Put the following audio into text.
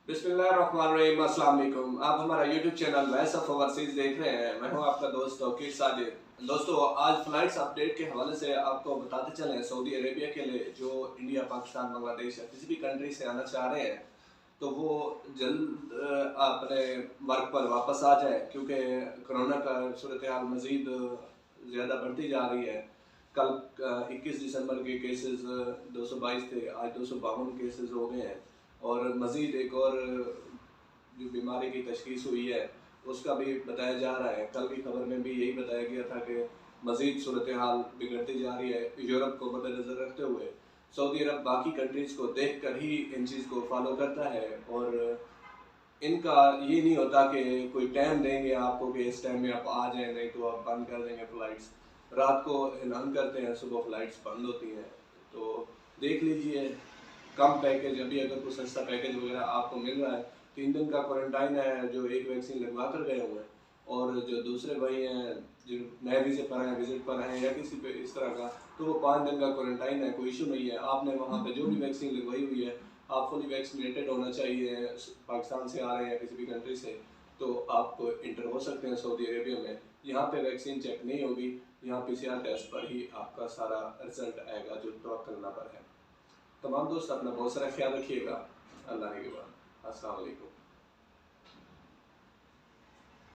बिस्मिल्लाहिर्रहमानिर्रहीम, अस्सलाम वालेकुम। आप हमारा YouTube channel voice of overseas देख रहे हैं। मैं हूं आपका दोस्त तौकीर साजिद। दोस्तों, आज फ्लाइट्स अपडेट के हवाले से आपको बताते चलें, सऊदी अरेबिया के लिए जो इंडिया, पाकिस्तान, बांग्लादेश या किसी भी कंट्री से आना चाह रहे हैं तो वो जल्द अपने वर्क पर वापस आ जाए, क्योंकि कोरोना का सूरत हाल मज़ीद ज़्यादा बढ़ती जा रही है। कल 21 दिसंबर के केसेस 222 थे, आज 252 केसेस हो गए हैं और मज़ीद एक और जो बीमारी की तशखीस हुई है उसका भी बताया जा रहा है। कल की खबर में भी यही बताया गया था कि मज़ीद सूरत हाल बिगड़ती जा रही है। यूरोप को मद्देनज़र रखते हुए सऊदी अरब बाकी कंट्रीज़ को देख कर ही इन चीज़ को फॉलो करता है और इनका ये नहीं होता कि कोई टाइम देंगे आपको कि इस टाइम में आप आ जाएं, नहीं तो आप बंद कर देंगे फ़्लाइट्स। रात को ऐलान करते हैं, सुबह फ़्लाइट्स बंद होती हैं। तो देख लीजिए, कम पैकेज, अभी अगर कोई सस्ता पैकेज वगैरह आपको मिल रहा है, 3 दिन का क्वारंटाइन है जो एक वैक्सीन लगवा कर गए हुए हैं, और जो दूसरे भाई हैं जो नए वीज़े पर हैं, विजिट पर हैं या किसी पे इस तरह का, तो वो 5 दिन का क्वारंटाइन है, कोई इशू नहीं है। आपने वहाँ पे जो भी वैक्सीन लगवाई हुई है, आप फुली वैक्सीनेटेड होना चाहिए। पाकिस्तान से आ रहे हैं किसी भी कंट्री से तो आप इंटर हो सकते हैं सऊदी अरेबिया में। यहाँ पे वैक्सीन चेक नहीं होगी, यहाँ PCR टेस्ट पर ही आपका सारा रिजल्ट आएगा जो तवक्कल नंबर है। तमाम दोस्त अपना बहुत सारा ख्याल रखिएगा। अल्लाह ने के बाद अस्सलाम वालेकुम।